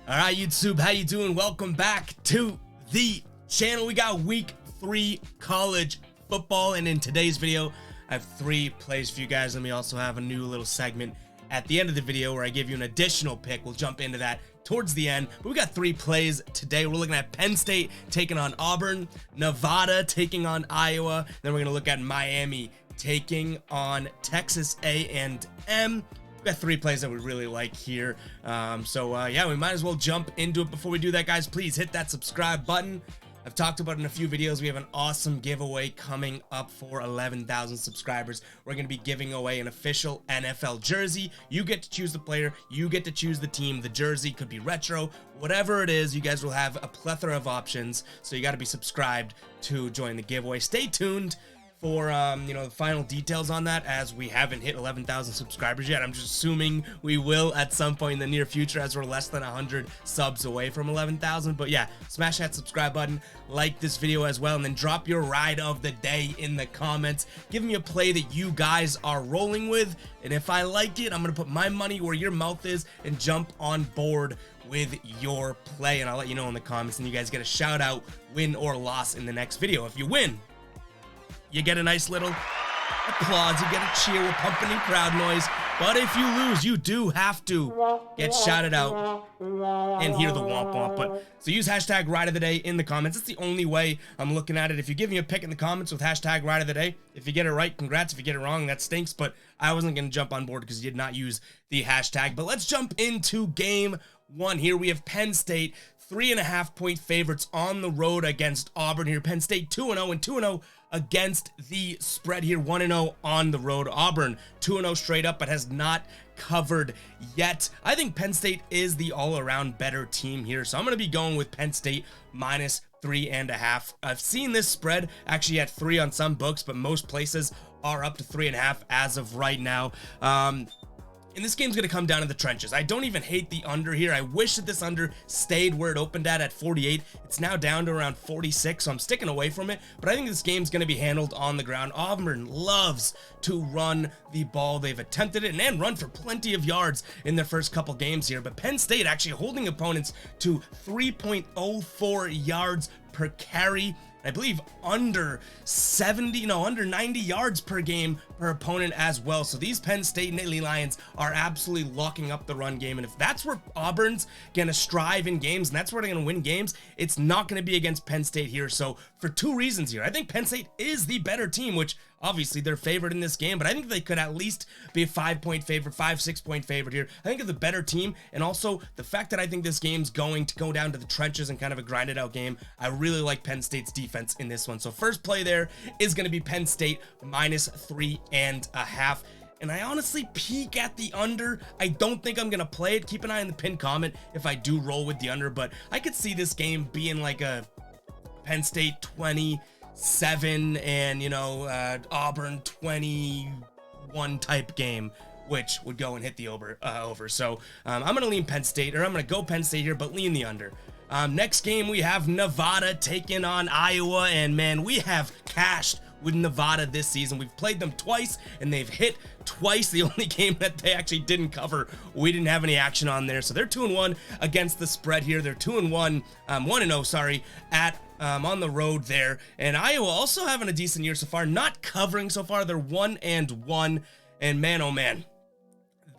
All right, YouTube, how you doing? Welcome back to the channel. We got week 3 college football, and in today's video, I have 3 plays for you guys. And we also have a new little segment at the end of the video where I give you an additional pick. We'll jump into that towards the end, but we got 3 plays today. We're looking at Penn State taking on Auburn, Nevada taking on Iowa, then we're gonna look at Miami taking on Texas A&M. Got 3 plays that we really like here. Yeah, we might as well jump into it. Before we do that, guys, please hit that subscribe button. I've talked about it in a few videos. We have an awesome giveaway coming up for 11,000 subscribers. We're going to be giving away an official NFL jersey. You get to choose the player. You get to choose the team. The jersey could be retro. Whatever it is, you guys will have a plethora of options. So you got to be subscribed to join the giveaway. Stay tuned for the final details on that, as we haven't hit 11,000 subscribers yet. I'm just assuming we will at some point in the near future, as we're less than 100 subs away from 11,000. But yeah, smash that subscribe button, like this video as well, and then drop your ride of the day in the comments. Give me a play that you guys are rolling with, and if I like it, I'm gonna put my money where your mouth is and jump on board with your play, and I'll let you know in the comments, and you guys get a shout out, win or loss, in the next video. If you win, you get a nice little applause, you get a cheer, we're pumping in crowd noise. But if you lose, you do have to get shouted out and hear the womp womp. But so use hashtag ride of the day in the comments. It's the only way I'm looking at it. If you give me a pick in the comments with hashtag ride of the day, if you get it right, congrats. If you get it wrong, that stinks. But I wasn't going to jump on board because you did not use the hashtag. But let's jump into game 1 here. We have Penn State, 3.5-point favorites on the road against Auburn here. Penn State 2-0 and 2-0 against the spread here, 1-0 on the road. Auburn 2-0 straight up, but has not covered yet. I think Penn State is the all-around better team here, so I'm going to be going with Penn State minus 3.5. I've seen this spread actually at 3 on some books, but most places are up to 3.5 as of right now. And this game's going to come down to the trenches. I don't even hate the under here. I wish that this under stayed where it opened at 48. It's now down to around 46, so I'm sticking away from it. But I think this game's going to be handled on the ground. Auburn loves to run the ball. They've attempted it and run for plenty of yards in their first couple games here. But Penn State actually holding opponents to 3.04 yards per carry. I believe under 90 yards per game per opponent as well. So these Penn State Nittany Lions are absolutely locking up the run game. And if that's where Auburn's going to strive in games, and that's where they're going to win games, it's not going to be against Penn State here. So for 2 reasons here, I think Penn State is the better team, which obviously they're favored in this game, but I think they could at least be a 5-point favorite, 6-point favorite here. I think of the better team, and also the fact that I think this game's going to go down to the trenches and kind of a grinded out game. I really like Penn State's defense in this one. So first play there is going to be Penn State minus 3.5. And I honestly peek at the under. I don't think I'm going to play it. Keep an eye on the pinned comment if I do roll with the under, but I could see this game being like a Penn State 27 and Auburn 21 type game, which would go and hit the over. So I'm gonna lean Penn State, or I'm gonna go Penn State here, but lean the under. Next game we have Nevada taking on Iowa, and man, we have cashed with Nevada this season. We've played them twice and they've hit twice. The only game that they actually didn't cover, we didn't have any action on there. So they're 2-1 against the spread here. They're 1-0, sorry, at on the road there. And Iowa also having a decent year so far, not covering so far. They're 1-1, and man, oh man,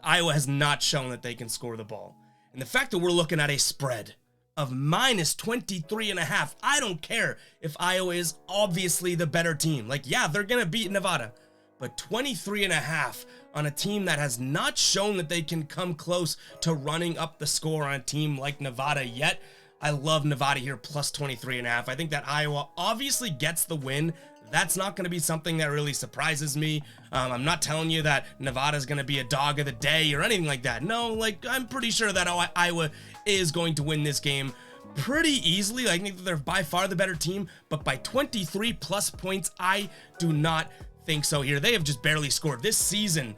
Iowa has not shown that they can score the ball. And the fact that we're looking at a spread of minus 23.5, I don't care if Iowa is obviously the better team. Like, yeah, they're gonna beat Nevada, but 23.5 on a team that has not shown that they can come close to running up the score on a team like Nevada yet. I love Nevada here plus 23.5. I think that Iowa obviously gets the win. That's not going to be something that really surprises me. I'm not telling you that Nevada is going to be a dog of the day or anything like that. No, like, I'm pretty sure that Iowa is going to win this game pretty easily. I think that they're by far the better team, but by 23 plus points, I do not think so here. They have just barely scored this season.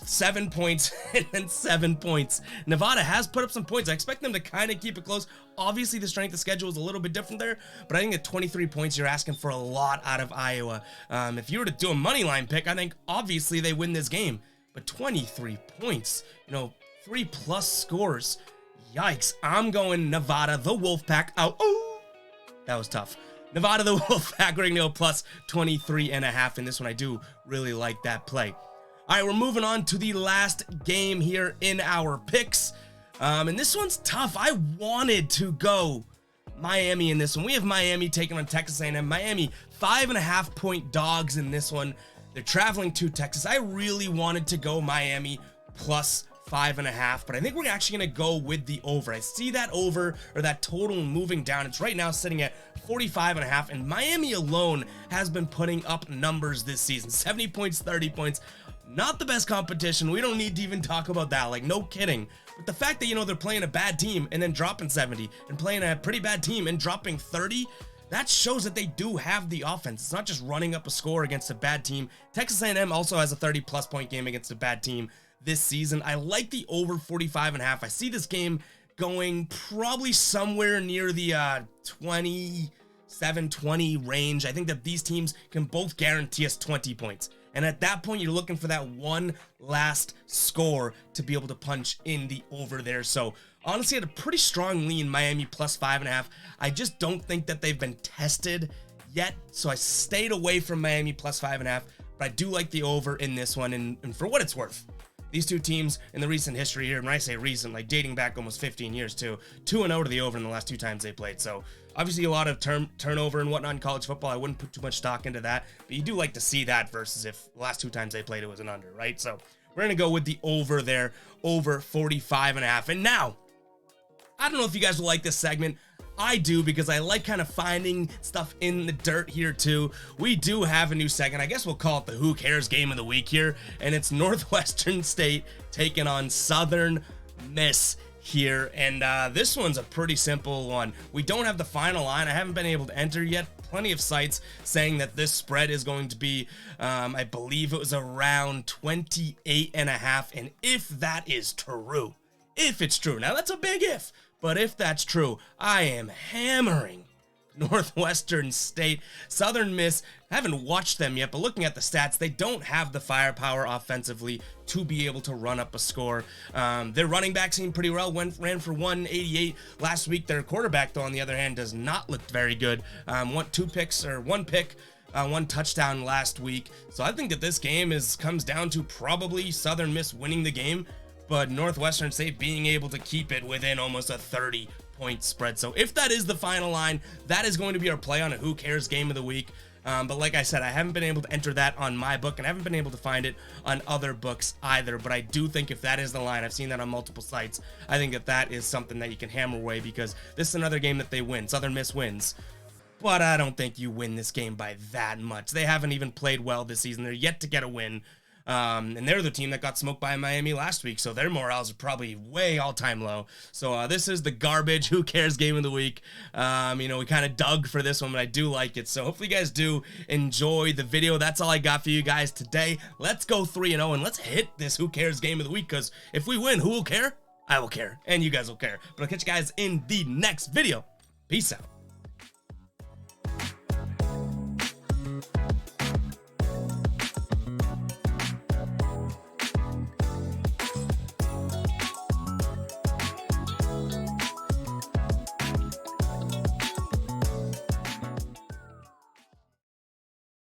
7 points and 7 points. Nevada has put up some points. I expect them to kind of keep it close. Obviously, the strength of schedule is a little bit different there, but I think at 23 points, you're asking for a lot out of Iowa. If you were to do a money line pick, I think obviously they win this game, but 23 points, 3+ scores. Yikes. I'm going Nevada, the Wolfpack. Oh, that was tough. Nevada, the Wolfpack. We're going to go plus 23.5 in this one. I do really like that play. All right, we're moving on to the last game here in our picks. And this one's tough. I wanted to go Miami in this one. We have Miami taking on Texas A&M. Miami, 5.5-point dogs in this one. They're traveling to Texas. I really wanted to go Miami plus 5.5, but I think we're actually going to go with the over. I see that over, or that total, moving down. It's right now sitting at 45.5, and Miami alone has been putting up numbers this season. 70 points, 30 points. Not the best competition. We don't need to even talk about that. Like, no kidding. But the fact that, you know, they're playing a bad team and then dropping 70 and playing a pretty bad team and dropping 30, that shows that they do have the offense. It's not just running up a score against a bad team. Texas A&M also has a 30-plus point game against a bad team this season. I like the over 45.5. I see this game going probably somewhere near the 27-20 range. I think that these teams can both guarantee us 20 points. And at that point, you're looking for that one last score to be able to punch in the over there. So honestly, I had a pretty strong lean Miami plus 5.5. I just don't think that they've been tested yet. So I stayed away from Miami plus 5.5, but I do like the over in this one. And for what it's worth, these two teams in the recent history here, and when I say recent, like dating back almost 15 years too, 2-0 to the over in the last two times they played. So obviously a lot of turnover and whatnot in college football. I wouldn't put too much stock into that, but you do like to see that versus if the last two times they played it was an under, right? So we're going to go with the over there, over 45.5. And now, I don't know if you guys will like this segment. I do, because I like kind of finding stuff in the dirt here too. We do have a new segment. I guess we'll call it the Who Cares Game of the Week here. And it's Northwestern State taking on Southern Miss here. And this one's a pretty simple one. We don't have the final line. I haven't been able to enter yet. Plenty of sites saying that this spread is going to be, I believe it was around 28.5. And if that is true, if it's true, now that's a big if, but if that's true, I am hammering Northwestern State. Southern Miss, I haven't watched them yet, but looking at the stats, they don't have the firepower offensively to be able to run up a score. Their running back seemed pretty well, ran for 188 last week. Their quarterback, though, on the other hand, does not look very good. One pick, one touchdown last week. So I think that this game comes down to probably Southern Miss winning the game, but Northwestern State being able to keep it within almost a 30-point spread. So if that is the final line, that is going to be our play on a Who Cares Game of the Week. But like I said, I haven't been able to enter that on my book, and I haven't been able to find it on other books either. But I do think if that is the line, I've seen that on multiple sites, I think that is something that you can hammer away, because this is another game that they win. Southern Miss wins. But I don't think you win this game by that much. They haven't even played well this season. They're yet to get a win. And they're the team that got smoked by Miami last week, so their morals are probably way all-time low. So this is the garbage Who Cares Game of the Week. You know, we kind of dug for this one, but I do like it. So hopefully you guys do enjoy the video. That's all I got for you guys today. Let's go 3-0, and let's hit this Who Cares Game of the Week, because if we win, who will care? I will care, and you guys will care. But I'll catch you guys in the next video. Peace out.